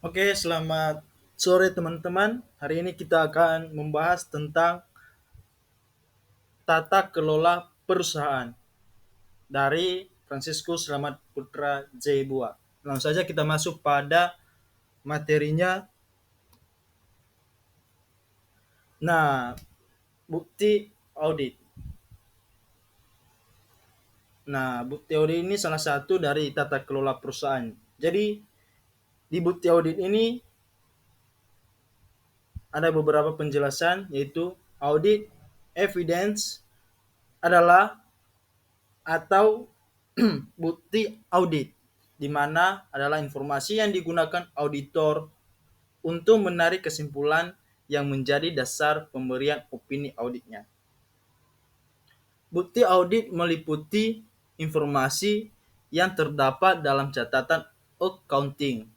Oke, selamat sore teman-teman. Hari ini kita akan membahas tentang tata kelola perusahaan dari Francisco Selamat Putra Jaibua. Langsung saja kita masuk pada materinya. Nah, bukti audit. Nah, bukti audit ini salah satu dari tata kelola perusahaan. Jadi, di bukti audit ini ada beberapa penjelasan, yaitu audit evidence adalah atau bukti audit, di mana adalah informasi yang digunakan auditor untuk menarik kesimpulan yang menjadi dasar pemberian opini auditnya. Bukti audit meliputi informasi yang terdapat dalam catatan accounting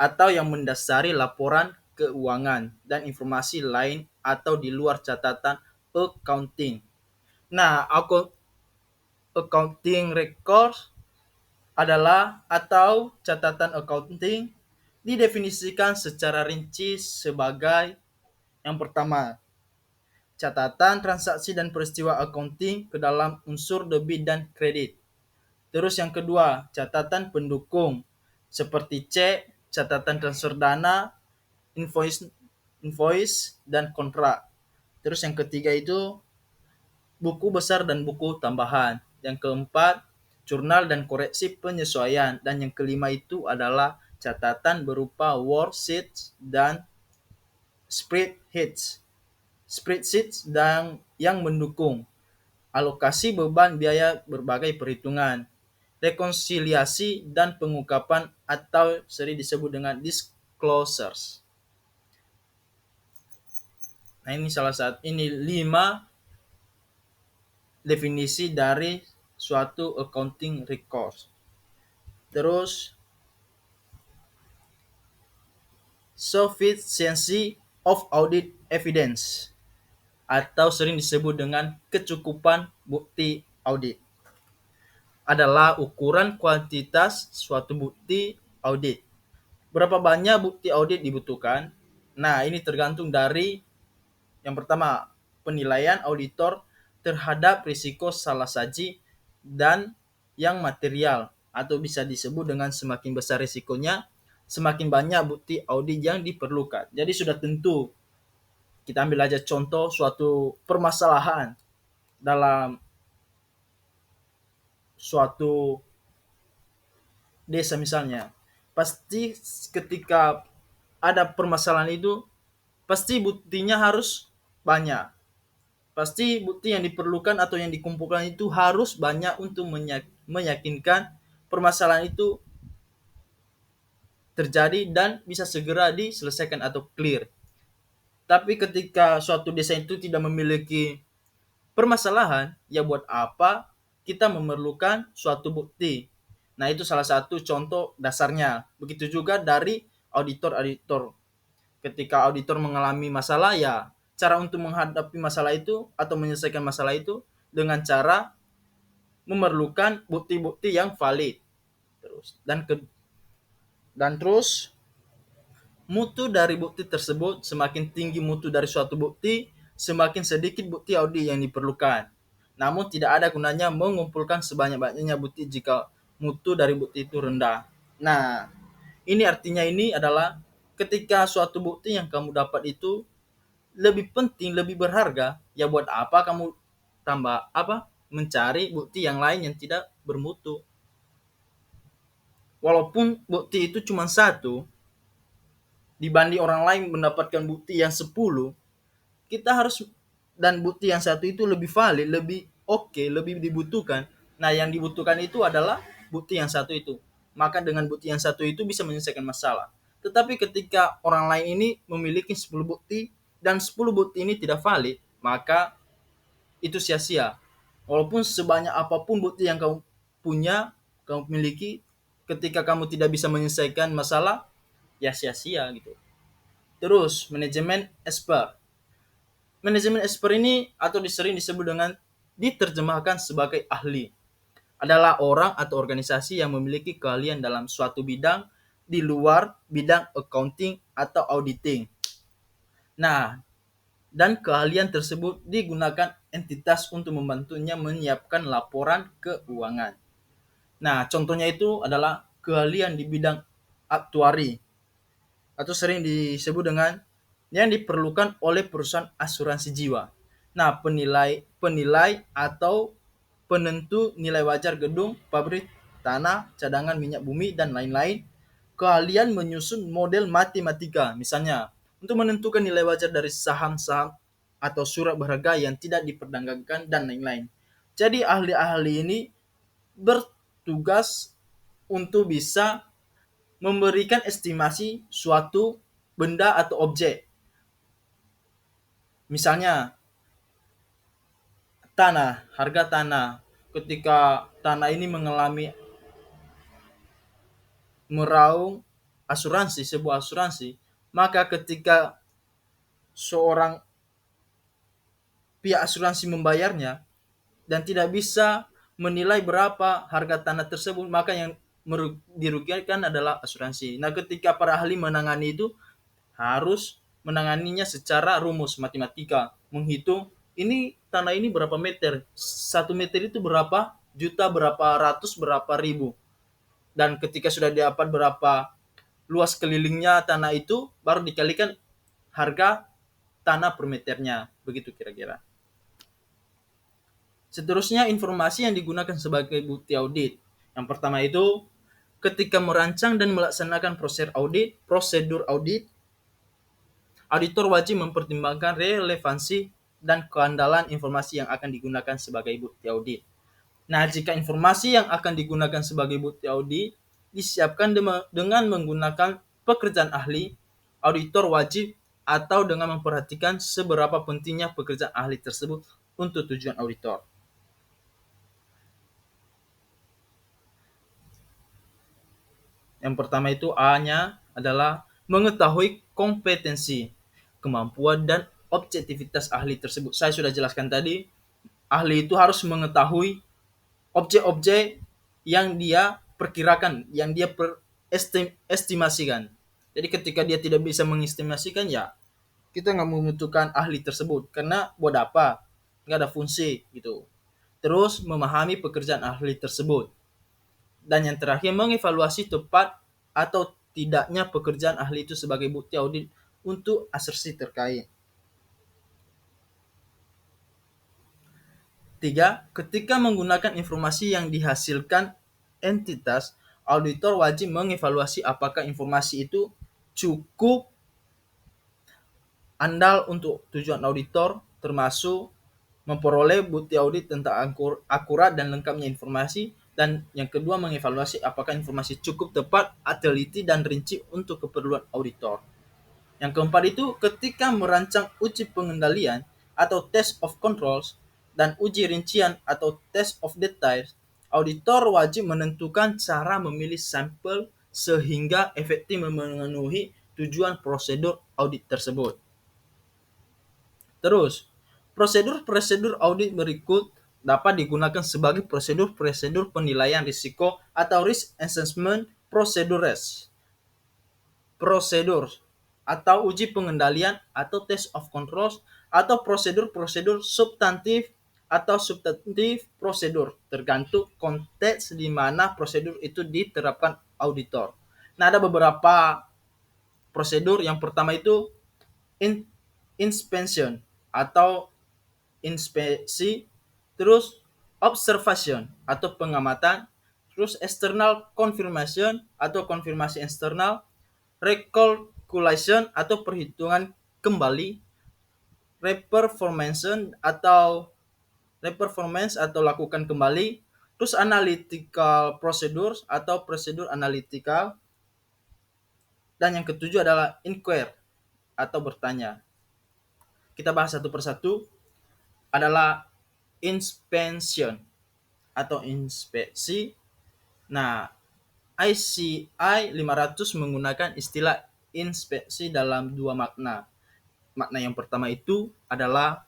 atau yang mendasari laporan keuangan dan informasi lain atau di luar catatan accounting. Nah, accounting record adalah atau catatan accounting didefinisikan secara rinci sebagai yang pertama, catatan transaksi dan peristiwa accounting ke dalam unsur debit dan kredit. Terus yang kedua, catatan pendukung seperti cek, catatan transfer dana, invoice invoice dan kontrak. Terus yang ketiga itu buku besar dan buku tambahan. Yang keempat, jurnal dan koreksi penyesuaian. Dan yang kelima itu adalah catatan berupa worksheets dan spreadsheets. Spreadsheets dan yang mendukung alokasi beban biaya berbagai perhitungan, rekonsiliasi dan pengungkapan atau sering disebut dengan disclosures. Nah, ini salah satu, ini 5 definisi dari suatu accounting record. Terus, sufficiency of audit evidence atau sering disebut dengan kecukupan bukti audit adalah ukuran kuantitas suatu bukti audit. Berapa banyak bukti audit dibutuhkan? Nah, ini tergantung dari yang pertama, penilaian auditor terhadap risiko salah saji dan yang material, atau bisa disebut dengan semakin besar risikonya, semakin banyak bukti audit yang diperlukan. Jadi sudah tentu, kita ambil aja contoh suatu permasalahan dalam suatu desa misalnya. Pasti ketika ada permasalahan itu, pasti buktinya harus banyak. Pasti bukti yang diperlukan atau yang dikumpulkan itu harus banyak untuk meyakinkan permasalahan itu terjadi dan bisa segera diselesaikan atau clear. Tapi ketika suatu desa itu tidak memiliki permasalahan, ya buat apa kita memerlukan suatu bukti? Nah, itu salah satu contoh dasarnya. Begitu juga dari auditor-auditor. Ketika auditor mengalami masalah, ya cara untuk menghadapi masalah itu atau menyelesaikan masalah itu dengan cara memerlukan bukti-bukti yang valid. Terus mutu dari bukti tersebut, semakin tinggi mutu dari suatu bukti, semakin sedikit bukti audit yang diperlukan. Namun tidak ada gunanya mengumpulkan sebanyak-banyaknya bukti jika mutu dari bukti itu rendah. Nah, ini artinya ini adalah ketika suatu bukti yang kamu dapat itu lebih penting, lebih berharga, ya buat apa kamu tambah apa? Mencari bukti yang lain yang tidak bermutu. Walaupun bukti itu cuma satu, dibanding orang lain mendapatkan bukti yang 10, kita harus, dan bukti yang satu itu lebih valid, lebih oke, lebih dibutuhkan. Nah, yang dibutuhkan itu adalah bukti yang satu itu. Maka dengan bukti yang satu itu bisa menyelesaikan masalah. Tetapi ketika orang lain ini memiliki 10 bukti dan 10 bukti ini tidak valid, maka itu sia-sia. Walaupun sebanyak apapun bukti yang kamu punya, kamu miliki, ketika kamu tidak bisa menyelesaikan masalah, ya sia-sia gitu. Terus, manajemen expert. Manajemen expert ini atau sering disebut dengan diterjemahkan sebagai ahli. Adalah orang atau organisasi yang memiliki keahlian dalam suatu bidang di luar bidang accounting atau auditing. Nah, dan keahlian tersebut digunakan entitas untuk membantunya menyiapkan laporan keuangan. Nah, contohnya itu adalah keahlian di bidang aktuari atau sering disebut dengan yang diperlukan oleh perusahaan asuransi jiwa. Nah, penilai atau penentu nilai wajar gedung, pabrik, tanah, cadangan minyak bumi dan lain-lain. Keahlian menyusun model matematika, misalnya untuk menentukan nilai wajar dari saham-saham atau surat berharga yang tidak diperdagangkan dan lain-lain. Jadi ahli-ahli ini bertugas untuk bisa memberikan estimasi suatu benda atau objek. Misalnya tanah, harga tanah. Ketika tanah ini mengalami meraung asuransi, sebuah asuransi, maka ketika seorang pihak asuransi membayarnya dan tidak bisa menilai berapa harga tanah tersebut, maka yang dirugikan adalah asuransi. Nah, ketika para ahli menangani itu harus menanganinya secara rumus matematika, menghitung ini tanah ini berapa meter, 1 meter itu berapa juta, berapa ratus, berapa ribu, dan ketika sudah dapat berapa luas kelilingnya tanah itu, baru dikalikan harga tanah per meternya, begitu kira-kira. Seterusnya, informasi yang digunakan sebagai bukti audit. Yang pertama itu, ketika merancang dan melaksanakan prosedur audit, auditor wajib mempertimbangkan relevansi dan keandalan informasi yang akan digunakan sebagai bukti audit. Nah, jika informasi yang akan digunakan sebagai bukti audit disiapkan dengan menggunakan pekerjaan ahli, auditor wajib atau dengan memperhatikan seberapa pentingnya pekerjaan ahli tersebut untuk tujuan auditor. Yang pertama itu A-nya adalah mengetahui kompetensi, kemampuan, dan objektivitas ahli tersebut. Saya sudah jelaskan tadi, ahli itu harus mengetahui objek-objek yang dia perkirakan, yang dia estimasikan. Jadi ketika dia tidak bisa mengestimasikan, ya kita nggak membutuhkan ahli tersebut, karena buat apa? Nggak ada fungsi gitu. Terus memahami pekerjaan ahli tersebut. Dan yang terakhir, mengevaluasi tepat atau tidaknya pekerjaan ahli itu sebagai bukti audit untuk asersi terkait. 3. Ketika menggunakan informasi yang dihasilkan entitas, auditor wajib mengevaluasi apakah informasi itu cukup andal untuk tujuan auditor, termasuk memperoleh bukti audit tentang akurat dan lengkapnya informasi. Dan yang kedua, mengevaluasi apakah informasi cukup tepat, teliti, dan rinci untuk keperluan auditor. Yang keempat itu, ketika merancang uji pengendalian atau test of controls dan uji rincian atau test of details, auditor wajib menentukan cara memilih sampel sehingga efektif memenuhi tujuan prosedur audit tersebut. Terus, prosedur-prosedur audit berikut dapat digunakan sebagai prosedur-prosedur penilaian risiko atau risk assessment procedures. Prosedur atau uji pengendalian atau test of controls atau prosedur-prosedur substantif atau substantif prosedur, tergantung konteks di mana prosedur itu diterapkan auditor. Nah, ada beberapa prosedur. Yang pertama itu inspection atau inspeksi, terus observation atau pengamatan, terus external confirmation atau konfirmasi eksternal, recalculation atau perhitungan kembali, reperformance atau lakukan kembali, terus analytical procedures atau prosedur analytical, dan yang ketujuh adalah inquire atau bertanya. Kita bahas satu persatu. Adalah inspection atau inspeksi. Nah, ICI 500 menggunakan istilah inspeksi dalam dua makna. Makna yang pertama itu adalah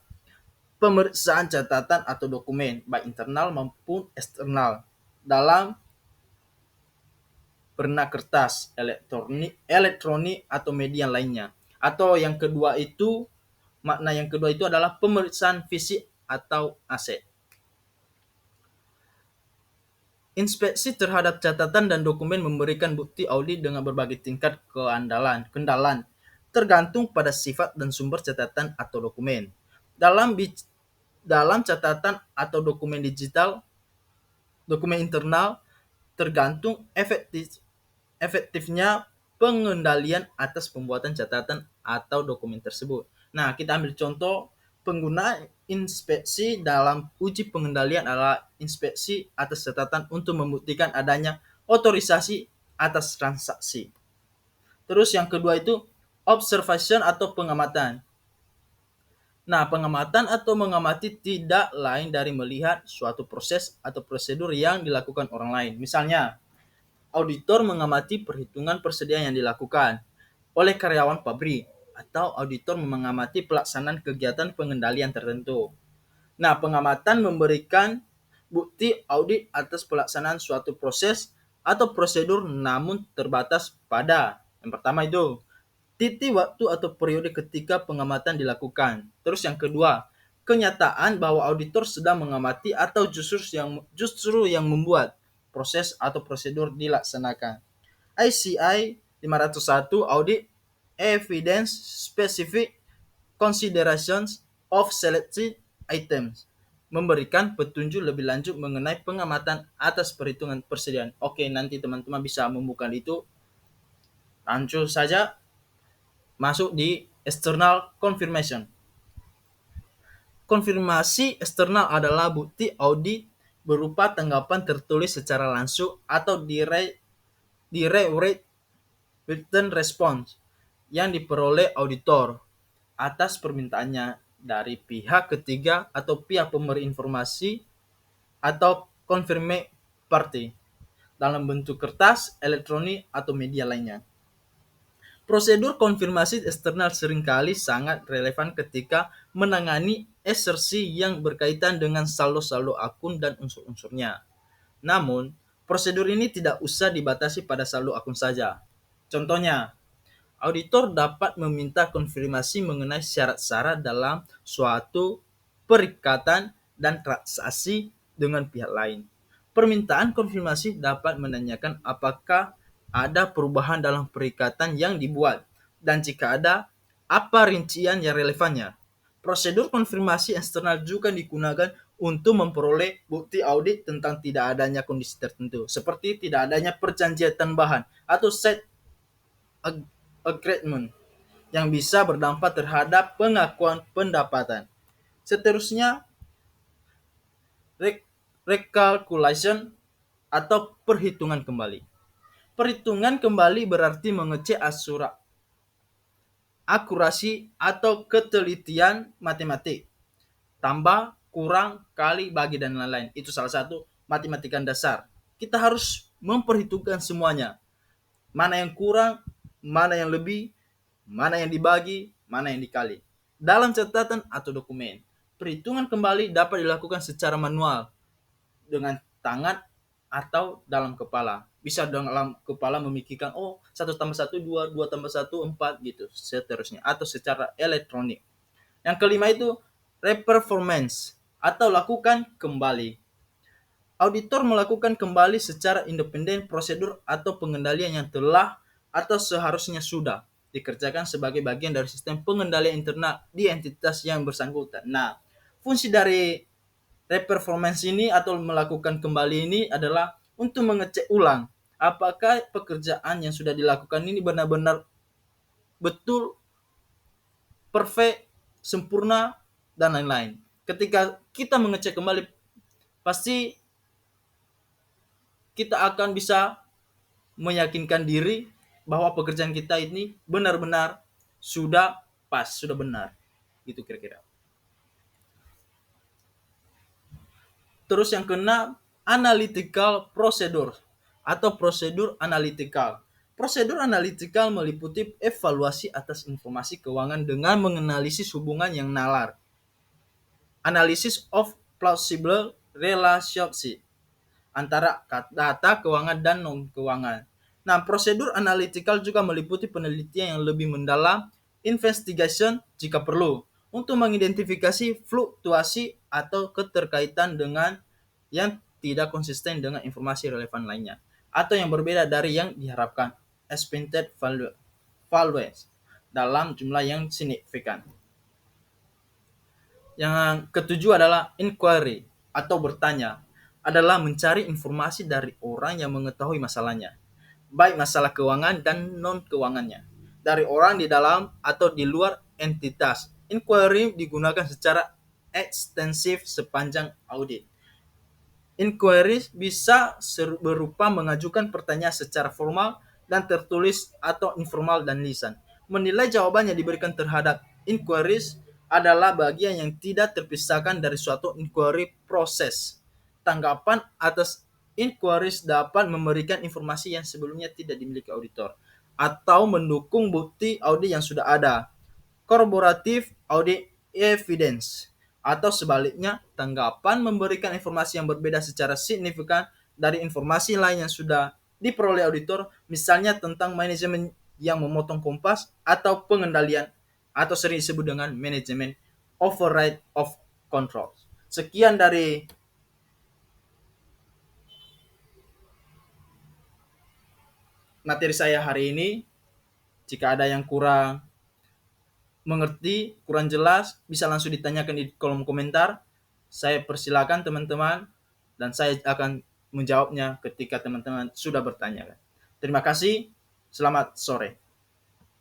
pemeriksaan catatan atau dokumen, baik internal maupun eksternal, dalam pernah kertas, elektronik atau media lainnya. Atau yang kedua itu, makna yang kedua itu adalah pemeriksaan fisik atau aset. Inspeksi terhadap catatan dan dokumen memberikan bukti audit dengan berbagai tingkat kendalan, tergantung pada sifat dan sumber catatan atau dokumen. Dalam catatan atau dokumen internal, tergantung efektifnya pengendalian atas pembuatan catatan atau dokumen tersebut. Nah, kita ambil contoh pengguna inspeksi dalam uji pengendalian adalah inspeksi atas catatan untuk membuktikan adanya otorisasi atas transaksi. Terus yang kedua itu observation atau pengamatan. Nah, pengamatan atau mengamati tidak lain dari melihat suatu proses atau prosedur yang dilakukan orang lain. Misalnya, auditor mengamati perhitungan persediaan yang dilakukan oleh karyawan pabrik, atau auditor mengamati pelaksanaan kegiatan pengendalian tertentu. Nah, pengamatan memberikan bukti audit atas pelaksanaan suatu proses atau prosedur namun terbatas pada yang pertama itu titik waktu atau periode ketika pengamatan dilakukan. Terus yang kedua, kenyataan bahwa auditor sedang mengamati atau justru yang membuat proses atau prosedur dilaksanakan. ICI 501 Audit Evidence Specific Considerations of Selected Items memberikan petunjuk lebih lanjut mengenai pengamatan atas perhitungan persediaan. Oke, nanti teman-teman bisa membuka itu. Langsung saja masuk di external confirmation. Konfirmasi eksternal adalah bukti audit berupa tanggapan tertulis secara langsung atau direct written response yang diperoleh auditor atas permintaannya dari pihak ketiga atau pihak pemberi informasi atau confirming party dalam bentuk kertas, elektronik, atau media lainnya. Prosedur konfirmasi eksternal seringkali sangat relevan ketika menangani eksersi yang berkaitan dengan saldo-saldo akun dan unsur-unsurnya. Namun, prosedur ini tidak usah dibatasi pada saldo akun saja. Contohnya, auditor dapat meminta konfirmasi mengenai syarat-syarat dalam suatu perikatan dan transaksi dengan pihak lain. Permintaan konfirmasi dapat menanyakan apakah ada perubahan dalam perikatan yang dibuat, dan jika ada, apa rincian yang relevannya. Prosedur konfirmasi eksternal juga digunakan untuk memperoleh bukti audit tentang tidak adanya kondisi tertentu, seperti tidak adanya perjanjian tambahan atau set agreement yang bisa berdampak terhadap pengakuan pendapatan. Seterusnya, recalculation atau perhitungan kembali. Perhitungan kembali berarti mengecek akurasi atau ketelitian matematik. Tambah, kurang, kali, bagi, dan lain-lain. Itu salah satu matematika dasar. Kita harus memperhitungkan semuanya. Mana yang kurang, mana yang lebih, mana yang dibagi, mana yang dikali. Dalam catatan atau dokumen, perhitungan kembali dapat dilakukan secara manual dengan tangan atau dalam kepala. Bisa dalam kepala memikirkan, oh 1 tambah 1, 2, 2 tambah 1, 4, gitu, seterusnya. Atau secara elektronik. Yang kelima itu, reperformance atau lakukan kembali. Auditor melakukan kembali secara independen prosedur atau pengendalian yang telah atau seharusnya sudah dikerjakan sebagai bagian dari sistem pengendalian internal di entitas yang bersangkutan. Nah, fungsi dari reperformance ini atau melakukan kembali ini adalah untuk mengecek ulang apakah pekerjaan yang sudah dilakukan ini benar-benar betul, perfect, sempurna, dan lain-lain. Ketika kita mengecek kembali, pasti kita akan bisa meyakinkan diri bahwa pekerjaan kita ini benar-benar sudah pas, sudah benar. Gitu kira-kira. Terus yang keenam, analytical procedure atau prosedur analitikal. Prosedur analitikal meliputi evaluasi atas informasi keuangan dengan menganalisis hubungan yang nalar. Analysis of plausible relationship antara data keuangan dan non-keuangan. Nah, prosedur analytical juga meliputi penelitian yang lebih mendalam, investigation jika perlu, untuk mengidentifikasi fluktuasi atau keterkaitan dengan yang tidak konsisten dengan informasi relevan lainnya, atau yang berbeda dari yang diharapkan, expected values, dalam jumlah yang signifikan. Yang ketujuh adalah inquiry atau bertanya, adalah mencari informasi dari orang yang mengetahui masalahnya, baik masalah keuangan dan non-keuangannya, dari orang di dalam atau di luar entitas. Inquiry digunakan secara ekstensif sepanjang audit. Inquiry bisa berupa mengajukan pertanyaan secara formal dan tertulis atau informal dan lisan. Menilai jawaban yang diberikan terhadap inquiries adalah bagian yang tidak terpisahkan dari suatu inquiry proses. Tanggapan atas inquiries dapat memberikan informasi yang sebelumnya tidak dimiliki auditor atau mendukung bukti audit yang sudah ada. Corroborative audit evidence, atau sebaliknya, tanggapan memberikan informasi yang berbeda secara signifikan dari informasi lain yang sudah diperoleh auditor, misalnya tentang manajemen yang memotong kompas atau pengendalian, atau sering disebut dengan manajemen override of control. Sekian dari materi saya hari ini. Jika ada yang kurang mengerti, kurang jelas, bisa langsung ditanyakan di kolom komentar. Saya persilakan teman-teman, dan saya akan menjawabnya ketika teman-teman sudah bertanya. Terima kasih, selamat sore.